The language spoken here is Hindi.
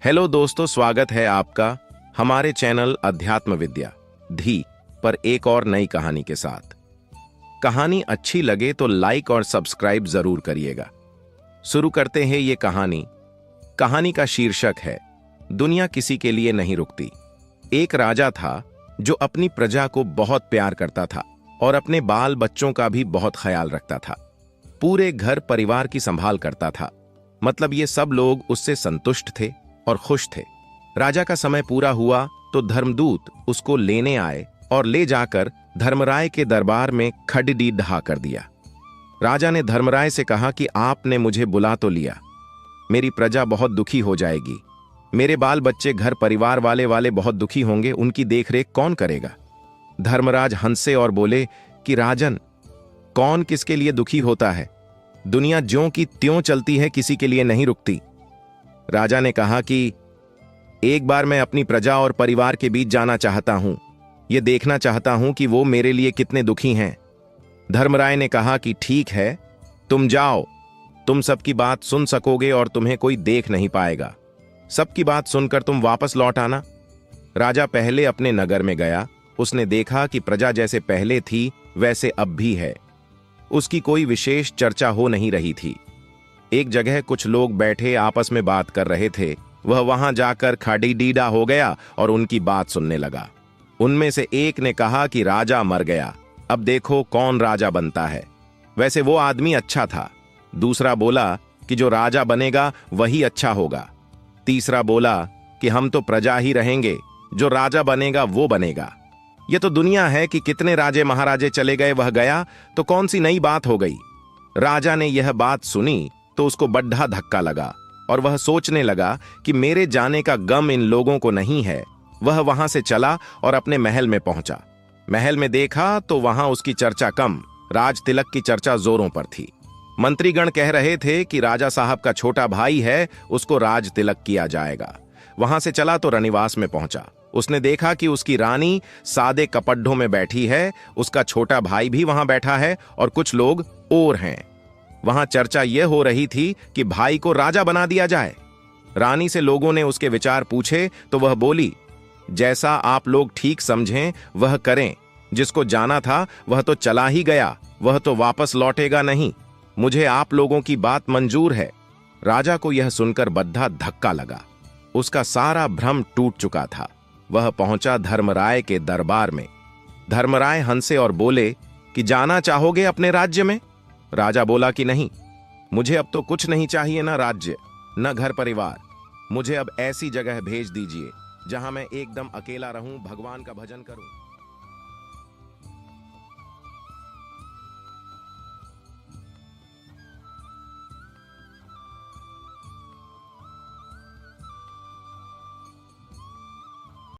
हेलो दोस्तों, स्वागत है आपका हमारे चैनल अध्यात्म विद्या धी पर एक और नई कहानी के साथ। कहानी अच्छी लगे तो लाइक और सब्सक्राइब जरूर करिएगा। शुरू करते हैं ये कहानी। कहानी का शीर्षक है दुनिया किसी के लिए नहीं रुकती। एक राजा था जो अपनी प्रजा को बहुत प्यार करता था और अपने बाल बच्चों का भी बहुत ख्याल रखता था। पूरे घर परिवार की संभाल करता था। मतलब ये सब लोग उससे संतुष्ट थे और खुश थे। राजा का समय पूरा हुआ तो धर्मदूत उसको लेने आए और ले जाकर धर्मराय के दरबार में खड़ी ढहा कर दिया। राजा ने धर्मराय से कहा कि आपने मुझे बुला तो लिया, मेरी प्रजा बहुत दुखी हो जाएगी, मेरे बाल बच्चे घर परिवार वाले बहुत दुखी होंगे, उनकी देखरेख कौन करेगा। धर्मराज हंसे और बोले कि राजन, कौन किसके लिए दुखी होता है, दुनिया ज्यों की त्यों चलती है, किसी के लिए नहीं रुकती। राजा ने कहा कि एक बार मैं अपनी प्रजा और परिवार के बीच जाना चाहता हूं, यह देखना चाहता हूं कि वो मेरे लिए कितने दुखी हैं। धर्मराय ने कहा कि ठीक है, तुम जाओ, तुम सबकी बात सुन सकोगे और तुम्हें कोई देख नहीं पाएगा। सबकी बात सुनकर तुम वापस लौट आना। राजा पहले अपने नगर में गया। उसने देखा कि प्रजा जैसे पहले थी वैसे अब भी है। उसकी कोई विशेष चर्चा हो नहीं रही थी। एक जगह कुछ लोग बैठे आपस में बात कर रहे थे। वह वहां जाकर खड़ीडीडा हो गया और उनकी बात सुनने लगा। उनमें से एक ने कहा कि राजा मर गया, अब देखो कौन राजा बनता है, वैसे वो आदमी अच्छा था। दूसरा बोला कि जो राजा बनेगा वही अच्छा होगा। तीसरा बोला कि हम तो प्रजा ही रहेंगे, जो राजा बनेगा वो बनेगा। ये तो दुनिया है कि कितने राजे महाराजे चले गए, वह गया तो कौन सी नई बात हो गई। राजा ने यह बात सुनी तो उसको बड्ढा धक्का लगा और वह सोचने लगा कि मेरे जाने का गम इन लोगों को नहीं है। वह वहां से चला और अपने महल में पहुंचा। महल में देखा तो वहां उसकी चर्चा कम, राज तिलक की चर्चा जोरों पर थी। मंत्रीगण कह रहे थे कि राजा साहब का छोटा भाई है, उसको राज तिलक किया जाएगा। वहां से चला तो रनिवास में पहुंचा। उसने देखा कि उसकी रानी सादे कपड्ढों में बैठी है, उसका छोटा भाई भी वहां बैठा है और कुछ लोग और हैं। वहां चर्चा यह हो रही थी कि भाई को राजा बना दिया जाए। रानी से लोगों ने उसके विचार पूछे तो वह बोली, जैसा आप लोग ठीक समझें वह करें। जिसको जाना था वह तो चला ही गया, वह तो वापस लौटेगा नहीं। मुझे आप लोगों की बात मंजूर है। राजा को यह सुनकर बड्ढा धक्का लगा। उसका सारा भ्रम टूट चुका था। वह पहुंचा धर्मराय के दरबार में। धर्मराय हंसे और बोले कि जाना चाहोगे अपने राज्य में। राजा बोला कि नहीं, मुझे अब तो कुछ नहीं चाहिए, ना राज्य न घर परिवार। मुझे अब ऐसी जगह भेज दीजिए जहां मैं एकदम अकेला रहूं, भगवान का भजन करूं।